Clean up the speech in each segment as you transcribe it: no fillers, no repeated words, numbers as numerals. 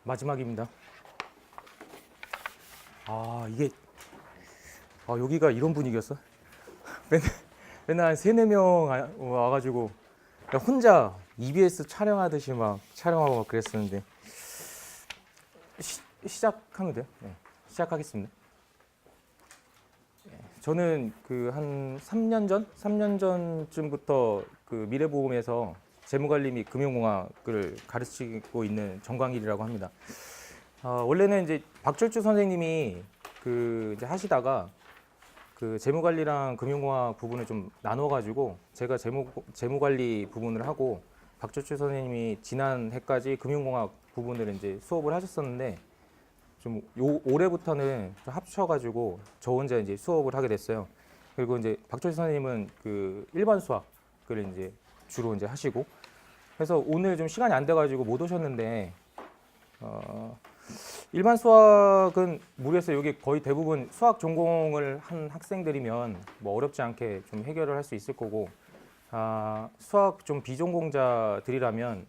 마지막입니다. 이게 여기가 이런 분위기였어? 맨날 한 3, 4명 와가지고 그냥 혼자 EBS 촬영하듯이 막 촬영하고 막 그랬었는데 시작하면 돼요? 네, 시작하겠습니다. 저는 그 한 3년 전쯤부터 그 미래보험에서 재무관리 및 금융공학을 가르치고 있는 정광일이라고 합니다. 원래는 이제 박철주 선생님이 그 이제 하시다가 그 재무관리랑 금융공학 부분을 좀 나눠가지고 제가 재무관리 부분을 하고 박철주 선생님이 지난 해까지 금융공학 부분을 이제 수업을 하셨었는데 좀 올해부터는 좀 합쳐가지고 저 혼자 이제 수업을 하게 됐어요. 그리고 이제 박철주 선생님은 그 일반 수학을 이제 주로 이제 하시고 그래서 오늘 좀 시간이 안 돼가지고 못 오셨는데 일반 수학은 모르겠어요. 여기 거의 대부분 수학 전공을 한 학생들이면 뭐 어렵지 않게 좀 해결을 할 수 있을 거고 수학 좀 비전공자들이라면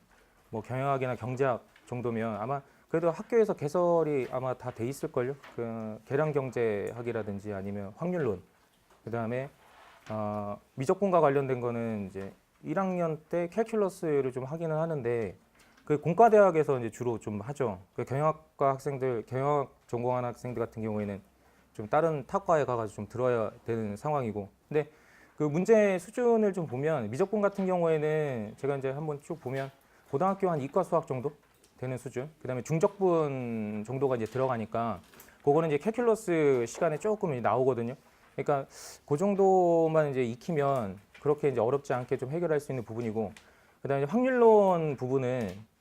뭐 경영학이나 경제학 정도면 아마 그래도 학교에서 개설이 아마 다 돼 있을걸요. 그 계량경제학이라든지 아니면 확률론, 그 다음에 미적분과 관련된 거는 이제 1학년 때 캘큘러스를 좀 하기는 하는데 그 공과대학에서 이제 주로 좀 하죠. 그 경영학과 학생들, 경영학 전공하는 학생들 같은 경우에는 좀 다른 타과에 가가지고 좀 들어야 되는 상황이고. 근데 그 문제 수준을 좀 보면 미적분 같은 경우에는 제가 이제 한번 쭉 보면 고등학교 한 이과 수학 정도 되는 수준. 그다음에 중적분 정도가 이제 들어가니까 그거는 이제 캘큘러스 시간에 조금 나오거든요. 그러니까 그 정도만 이제 익히면 그렇게 이제 어렵지 않게 좀 해결할 수 있는 부분이고. 그다음에 확률론 부분은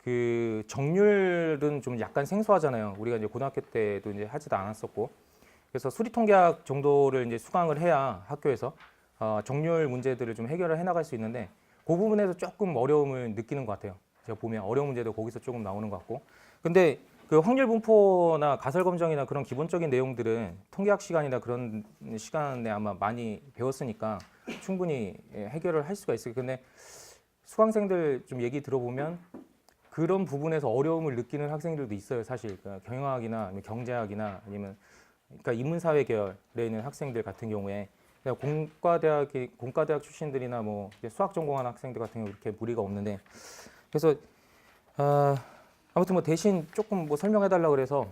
그 정률은 좀 약간 생소하잖아요. 우리가 이제 고등학교 때도 이제 하지도 않았었고. 그래서 수리통계학 정도를 이제 수강을 해야 학교에서 정률 문제들을 좀 해결을 해나갈 수 있는데 그 부분에서 조금 어려움을 느끼는 것 같아요. 제가 보면 어려운 문제도 거기서 조금 나오는 것 같고. 근데 그 확률 분포나 가설 검정이나 그런 기본적인 내용들은 통계학 시간이나 그런 시간에 아마 많이 배웠으니까 충분히 해결을 할 수가 있어요. 근데 수강생들 좀 얘기 들어보면 그런 부분에서 어려움을 느끼는 학생들도 있어요. 사실 그러니까 경영학이나 아니면 경제학이나 아니면 그러니까 인문사회 계열에 있는 학생들 같은 경우에 공과대학 출신들이나 뭐 수학 전공하는 학생들 같은 경우 그렇게 무리가 없는데 그래서 아무튼 뭐 대신 조금 뭐 설명해 달라고 그래서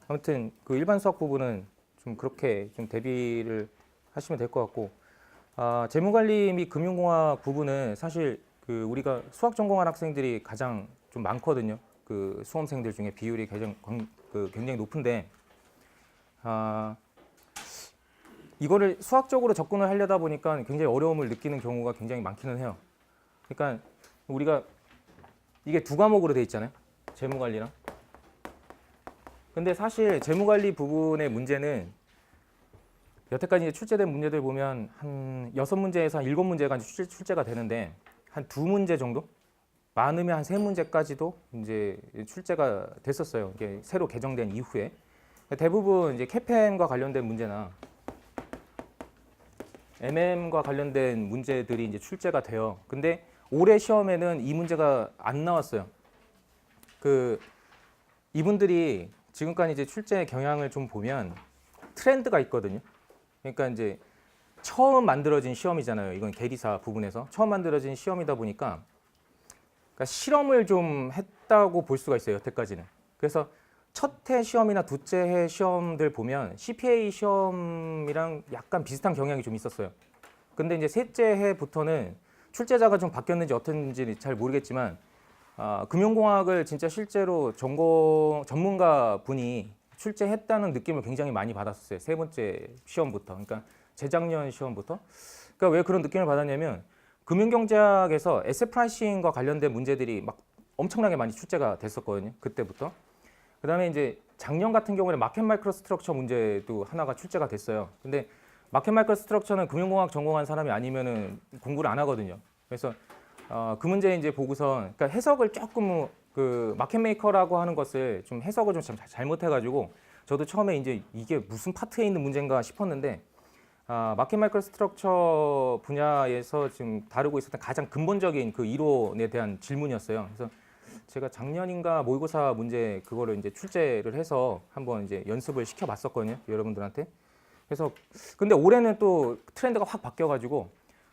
아무튼 그 일반 수학 부분은 좀 그렇게 좀 대비를 하시면 될 것 같고 재무관리 및 금융공학 부분은 사실 그 우리가 수학 전공한 학생들이 가장 좀 많거든요. 그 수험생들 중에 비율이 굉장히 높은데 이거를 수학적으로 접근을 하려다 보니까 굉장히 어려움을 느끼는 경우가 굉장히 많기는 해요. 그러니까 우리가 이게 두 과목으로 돼 있잖아요. 재무관리랑. 근데 사실 재무관리 부분의 문제는 여태까지 이제 출제된 문제들 보면 한 6문제에서 한 7문제가 출제가 되는데 한 2문제 정도? 많으면 한 3문제까지도 이제 출제가 됐었어요. 이게 새로 개정된 이후에. 대부분 이제 CAPM과 관련된 문제나 MM과 관련된 문제들이 이제 출제가 돼요. 근데 올해 시험에는 이 문제가 안 나왔어요. 그 이분들이 지금까지 이제 출제 경향을 좀 보면 트렌드가 있거든요. 그러니까 이제 처음 만들어진 시험이잖아요. 이건 계리사 부분에서 처음 만들어진 시험이다 보니까 그러니까 실험을 좀 했다고 볼 수가 있어요. 여태까지는. 그래서 첫 해 시험이나 둘째 해 시험들 보면 CPA 시험이랑 약간 비슷한 경향이 좀 있었어요. 근데 이제 셋째 해부터는 출제자가 좀 바뀌었는지 어떤지 잘 모르겠지만 금융공학을 진짜 실제로 전문가 분이 출제했다는 느낌을 굉장히 많이 받았었어요. 세 번째 시험부터. 그러니까 재작년 시험부터. 그러니까 왜 그런 느낌을 받았냐면 금융경제학에서 에셋 프라이싱과 관련된 문제들이 막 엄청나게 많이 출제가 됐었거든요. 그때부터. 그 다음에 이제 작년 같은 경우에는 마켓 마이크로 스트럭처 문제도 하나가 출제가 됐어요. 근데 마켓 마이크로 스트럭처는 금융공학 전공한 사람이 아니면은 공부를 안 하거든요. 그래서 그 문제 이제 보고선 그러니까 해석을 조금 그 마켓 메이커라고 하는 것을 좀 해석을 좀 잘못해가지고 저도 처음에 이제 이게 무슨 파트에 있는 문제인가 싶었는데 마켓 마이크로 스트럭처 분야에서 지금 다루고 있었던 가장 근본적인 그 이론에 대한 질문이었어요. 그래서 제가 작년인가 모의고사 문제 그거를 이제 출제를 해서 한번 이제 연습을 시켜봤었거든요, 여러분들한테. 그래서 근데 올해는 또 트렌드가 확 바뀌어가지고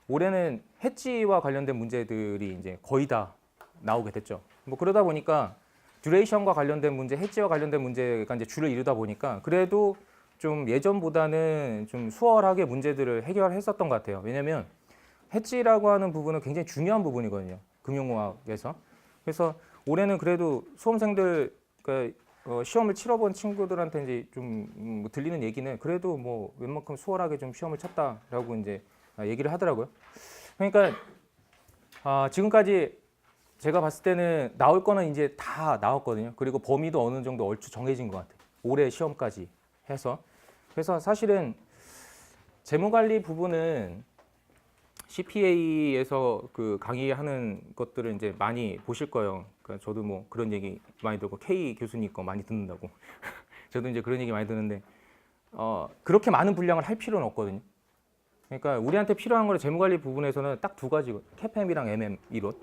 올해는 해지와 관련된 문제들이 이제 거의 다 나오게 됐죠. 뭐 그러다 보니까 듀레이션과 관련된 문제, 해지와 관련된 문제가 이제 주를 이루다 보니까 그래도 좀 예전보다는 좀 수월하게 문제들을 해결했었던 것 같아요. 왜냐하면 해지라고 하는 부분은 굉장히 중요한 부분이거든요, 금융공학에서. 그래서 올해는 그래도 수험생들 그러니까 시험을 치러본 친구들한테 이제 좀 들리는 얘기는 그래도 뭐 웬만큼 수월하게 좀 시험을 쳤다라고 이제 얘기를 하더라고요. 그러니까 지금까지 제가 봤을 때는 나올 거는 이제 다 나왔거든요. 그리고 범위도 어느 정도 얼추 정해진 것 같아요. 올해 시험까지 해서. 그래서 사실은 재무관리 부분은 CPA에서 그 강의하는 것들을 이제 많이 보실 거예요. 그러니까 저도 뭐 그런 얘기 많이 들고 K 교수님 거 많이 듣는다고. 저도 이제 그런 얘기 많이 듣는데 그렇게 많은 분량을 할 필요는 없거든요. 그러니까 우리한테 필요한 거는 재무관리 부분에서는 딱 두 가지, CAPM이랑 MM 이론.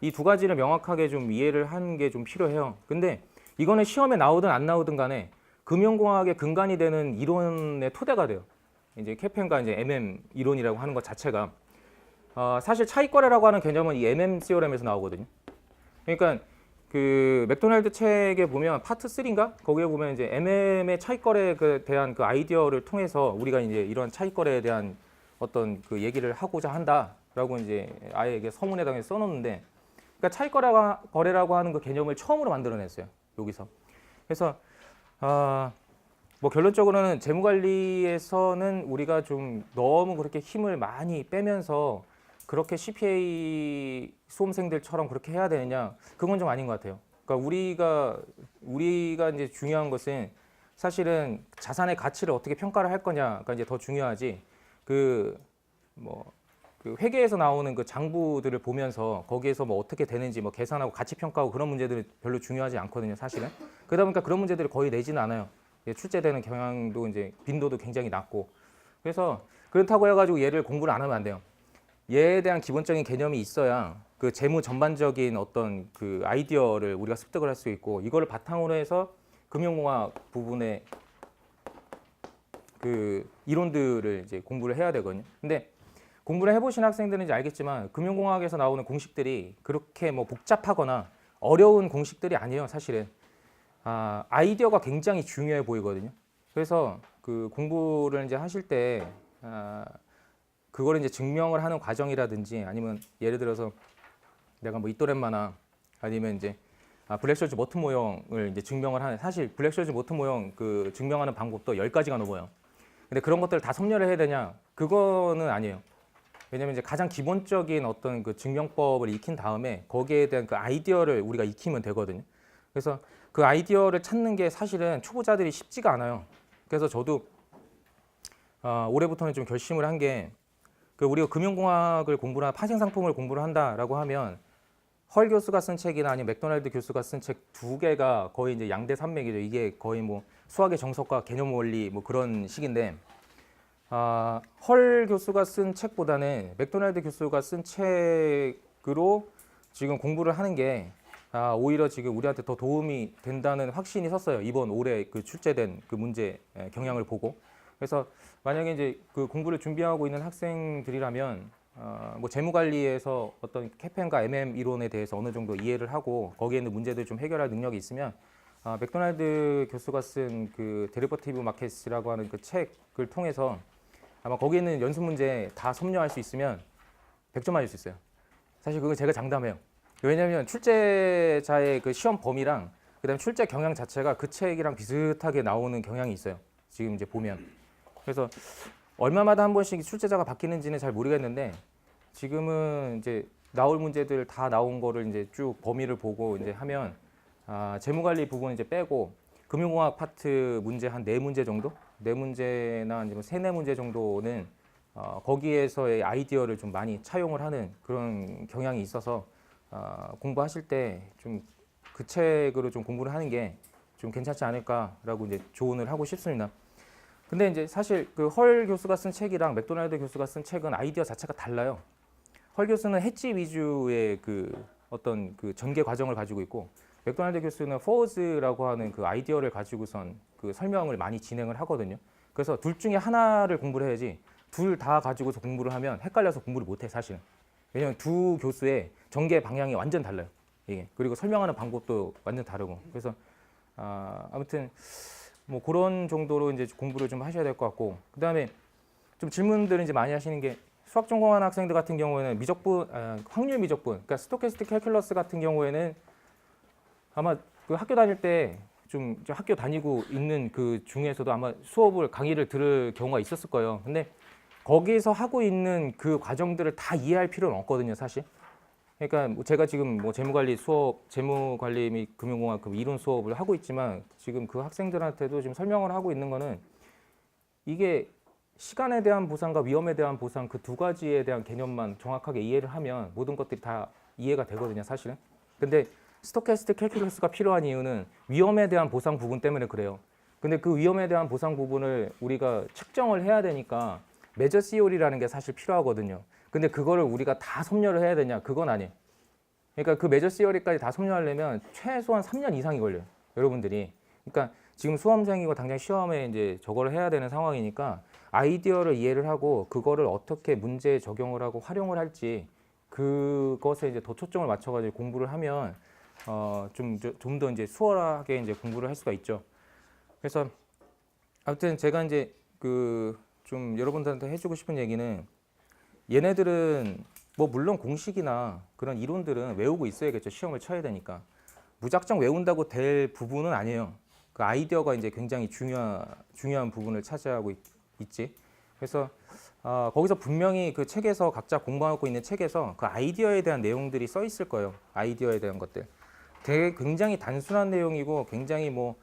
이 두 가지를 명확하게 좀 이해를 하는 게 좀 필요해요. 근데 이거는 시험에 나오든 안 나오든 간에 금융공학의 근간이 되는 이론의 토대가 돼요. 이제 CAPM과 이제 MM 이론이라고 하는 것 자체가 사실 차익거래라고 하는 개념은 이 MM 시오렘에서 나오거든요. 그러니까 그 맥도날드 책에 보면 파트 3인가 거기에 보면 이제 MM의 차익거래에 대한 그 아이디어를 통해서 우리가 이제 이런 차익거래에 대한 어떤 그 얘기를 하고자 한다라고 이제 아예 이게 서문에다가 써놓는데, 그러니까 차익거래라고 하는 그 개념을 처음으로 만들어냈어요, 여기서. 그래서 뭐 결론적으로는 재무관리에서는 우리가 좀 너무 그렇게 힘을 많이 빼면서 그렇게 CPA 수험생들처럼 그렇게 해야 되느냐, 그건 좀 아닌 것 같아요. 그러니까 우리가 이제 중요한 것은 사실은 자산의 가치를 어떻게 평가를 할 거냐가 이제 더 중요하지. 그 회계에서 나오는 그 장부들을 보면서 거기에서 뭐 어떻게 되는지 뭐 계산하고 가치 평가하고 그런 문제들은 별로 중요하지 않거든요, 사실은. 그러다 보니까 그런 문제들을 거의 내지는 않아요. 출제되는 경향도 이제 빈도도 굉장히 낮고. 그래서 그렇다고 해가지고 얘를 공부를 안 하면 안 돼요. 얘에 대한 기본적인 개념이 있어야 그 재무 전반적인 어떤 그 아이디어를 우리가 습득을 할 수 있고, 이거를 바탕으로 해서 금융공학 부분의 그 이론들을 이제 공부를 해야 되거든요. 근데 공부를 해보신 학생들은 이제 알겠지만 금융공학에서 나오는 공식들이 그렇게 뭐 복잡하거나 어려운 공식들이 아니에요, 사실은. 아이디어가 굉장히 중요해 보이거든요. 그래서 그 공부를 이제 하실 때 그걸 이제 증명을 하는 과정이라든지, 아니면 예를 들어서 내가 뭐 이또렘마나 아니면 이제 블랙셔츠 머튼 모형을 이제 증명을 하는, 사실 블랙셔츠 머튼 모형 그 증명하는 방법도 10가지가 넘어요. 근데 그런 것들을 다 섭렵을 해야 되냐? 그거는 아니에요. 왜냐면 이제 가장 기본적인 어떤 그 증명법을 익힌 다음에 거기에 대한 그 아이디어를 우리가 익히면 되거든요. 그래서 그 아이디어를 찾는 게 사실은 초보자들이 쉽지가 않아요. 그래서 저도 올해부터는 좀 결심을 한 게, 그 우리가 금융공학을 공부나 파생상품을 공부를 한다라고 하면 헐 교수가 쓴 책이나 아니면 맥도날드 교수가 쓴 책 두 개가 거의 이제 양대 산맥이죠. 이게 거의 뭐 수학의 정석과 개념 원리 뭐 그런 식인데, 헐 교수가 쓴 책보다는 맥도날드 교수가 쓴 책으로 지금 공부를 하는 게 오히려 지금 우리한테 더 도움이 된다는 확신이 섰어요. 이번 올해 그 출제된 그 문제 경향을 보고. 그래서 만약에 이제 그 공부를 준비하고 있는 학생들이라면 뭐 재무관리에서 어떤 CAPM과 MM 이론에 대해서 어느 정도 이해를 하고 거기에 있는 문제들 좀 해결할 능력이 있으면 맥도날드 교수가 쓴 그 데리버티브 마켓이라고 하는 그 책을 통해서 아마 거기에 있는 연습 문제 다 섭렵할 수 있으면 100점 맞을 수 있어요. 사실 그건 제가 장담해요. 왜냐하면 출제자의 그 시험 범위랑 그다음에 출제 경향 자체가 그 책이랑 비슷하게 나오는 경향이 있어요, 지금 이제 보면. 그래서 얼마마다 한 번씩 출제자가 바뀌는지는 잘 모르겠는데, 지금은 이제 나올 문제들 다 나온 거를 이제 쭉 범위를 보고 이제 하면 재무관리 부분 이제 빼고 금융공학 파트 문제 한 4문제 정도? 4문제나 아니면 3-4문제 정도는 거기에서의 아이디어를 좀 많이 차용을 하는 그런 경향이 있어서 공부하실 때 좀 그 책으로 좀 공부를 하는 게 좀 괜찮지 않을까라고 이제 조언을 하고 싶습니다. 근데 이제 사실 그 헐 교수가 쓴 책이랑 맥도날드 교수가 쓴 책은 아이디어 자체가 달라요. 헐 교수는 해지 위주의 그 어떤 그 전개 과정을 가지고 있고 맥도날드 교수는 forward라고 하는 그 아이디어를 가지고선 그 설명을 많이 진행을 하거든요. 그래서 둘 중에 하나를 공부를 해야지 둘 다 가지고서 공부를 하면 헷갈려서 공부를 못해 사실은. 왜냐면 두 교수의 전개 방향이 완전 달라요. 이게 그리고 설명하는 방법도 완전 다르고 그래서 아무튼 뭐 그런 정도로 이제 공부를 좀 하셔야 될 것 같고 그다음에 좀 질문들을 이제 많이 하시는 게 수학 전공하는 학생들 같은 경우에는 미적분, 확률 미적분, 그러니까 스토캐스틱 캘큘러스 같은 경우에는 아마 그 학교 다닐 때 좀 학교 다니고 있는 그 중에서도 아마 수업을 강의를 들을 경우가 있었을 거예요. 근데 거기서 하고 있는 그 과정들을 다 이해할 필요는 없거든요, 사실. 그러니까 뭐 제가 지금 뭐 재무관리 수업, 재무관리 및 금융공학 그 이론 수업을 하고 있지만 지금 그 학생들한테도 지금 설명을 하고 있는 거는 이게 시간에 대한 보상과 위험에 대한 보상 그 두 가지에 대한 개념만 정확하게 이해를 하면 모든 것들이 다 이해가 되거든요, 사실은. 근데 스토캐스틱 캘큘러스가 필요한 이유는 위험에 대한 보상 부분 때문에 그래요. 근데 그 위험에 대한 보상 부분을 우리가 측정을 해야 되니까 메저 시오리라는 게 사실 필요하거든요. 근데 그거를 우리가 다 섭렵을 해야 되냐? 그건 아니에요. 그러니까 그 메저 시오리까지 다 섭렵하려면 최소한 3년 이상이 걸려요. 여러분들이. 그러니까 지금 수험생이고 당장 시험에 이제 저거를 해야 되는 상황이니까 아이디어를 이해를 하고 그거를 어떻게 문제에 적용을 하고 활용을 할지 그것에 이제 더 초점을 맞춰가지고 공부를 하면 좀 더 이제 수월하게 이제 공부를 할 수가 있죠. 그래서 아무튼 제가 이제 그 좀 여러분들한테 해주고 싶은 얘기는 얘네들은 뭐 물론 공식이나 그런 이론들은 외우고 있어야겠죠. 시험을 쳐야 되니까. 무작정 외운다고 될 부분은 아니에요. 그 아이디어가 이제 굉장히 중요한 부분을 차지하고 있지. 그래서 거기서 분명히 그 책에서 각자 공부하고 있는 책에서 그 아이디어에 대한 내용들이 써 있을 거예요. 아이디어에 대한 것들. 되게 굉장히 단순한 내용이고 굉장히 뭐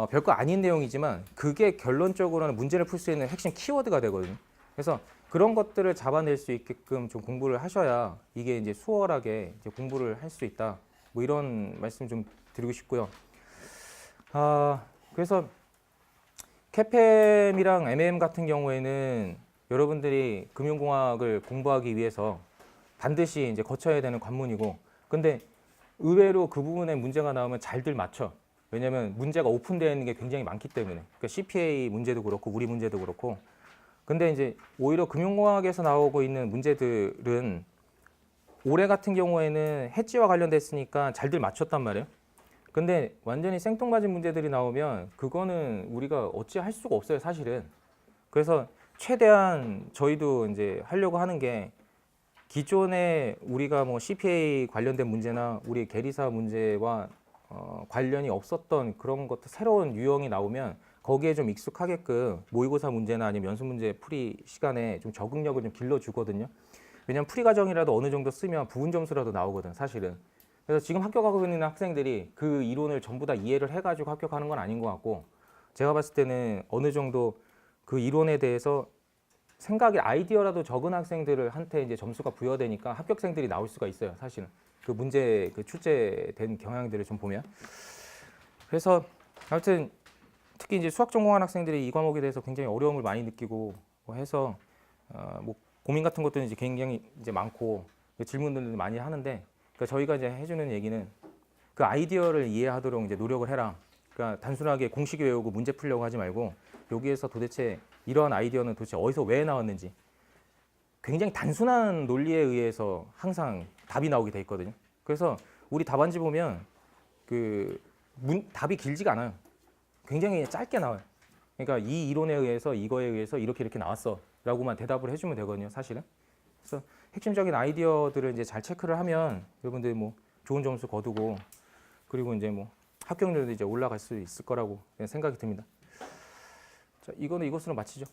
별거 아닌 내용이지만 그게 결론적으로는 문제를 풀 수 있는 핵심 키워드가 되거든요. 그래서 그런 것들을 잡아낼 수 있게끔 좀 공부를 하셔야 이게 이제 수월하게 이제 공부를 할 수 있다. 뭐 이런 말씀 좀 드리고 싶고요. 그래서 캐팸이랑 MM 같은 경우에는 여러분들이 금융공학을 공부하기 위해서 반드시 이제 거쳐야 되는 관문이고, 근데 의외로 그 부분에 문제가 나오면 잘들 맞춰. 왜냐하면 문제가 오픈되어 있는 게 굉장히 많기 때문에. 그러니까 CPA 문제도 그렇고 우리 문제도 그렇고. 근데 이제 오히려 금융공학에서 나오고 있는 문제들은 올해 같은 경우에는 해지와 관련됐으니까 잘들 맞췄단 말이에요. 근데 완전히 생뚱맞은 문제들이 나오면 그거는 우리가 어찌 할 수가 없어요, 사실은. 그래서 최대한 저희도 이제 하려고 하는 게 기존에 우리가 뭐 CPA 관련된 문제나 우리 계리사 문제와 관련이 없었던 그런 것들 새로운 유형이 나오면 거기에 좀 익숙하게끔 모의고사 문제나 아니면 연수 문제 풀이 시간에 좀 적응력을 좀 길러주거든요. 왜냐면 풀이 과정이라도 어느 정도 쓰면 부분 점수라도 나오거든, 사실은. 그래서 지금 합격하고 있는 학생들이 그 이론을 전부 다 이해를 해가지고 합격하는 건 아닌 것 같고, 제가 봤을 때는 어느 정도 그 이론에 대해서 생각이 아이디어라도 적은 학생들한테 이제 점수가 부여되니까 합격생들이 나올 수가 있어요, 사실은. 그 문제 그 출제된 경향들을 좀 보면. 그래서 아무튼 특히 이제 수학 전공한 학생들이 이 과목에 대해서 굉장히 어려움을 많이 느끼고 뭐 해서 뭐 고민 같은 것들은 이제 굉장히 이제 많고 질문들을 많이 하는데, 그러니까 저희가 이제 해주는 얘기는 그 아이디어를 이해하도록 이제 노력을 해라. 그러니까 단순하게 공식 외우고 문제 풀려고 하지 말고 여기에서 도대체 이러한 아이디어는 도대체 어디서 왜 나왔는지 굉장히 단순한 논리에 의해서 항상 답이 나오게 돼 있거든요. 그래서 우리 답안지 보면 답이 길지가 않아요. 굉장히 짧게 나와요. 그러니까 이 이론에 의해서 이거에 의해서 이렇게 나왔어 라고만 대답을 해주면 되거든요, 사실은. 그래서 핵심적인 아이디어들을 이제 잘 체크를 하면 여러분들 뭐 좋은 점수 거두고 그리고 이제 뭐 합격률도 이제 올라갈 수 있을 거라고 생각이 듭니다. 자, 이거는 이것으로 마치죠.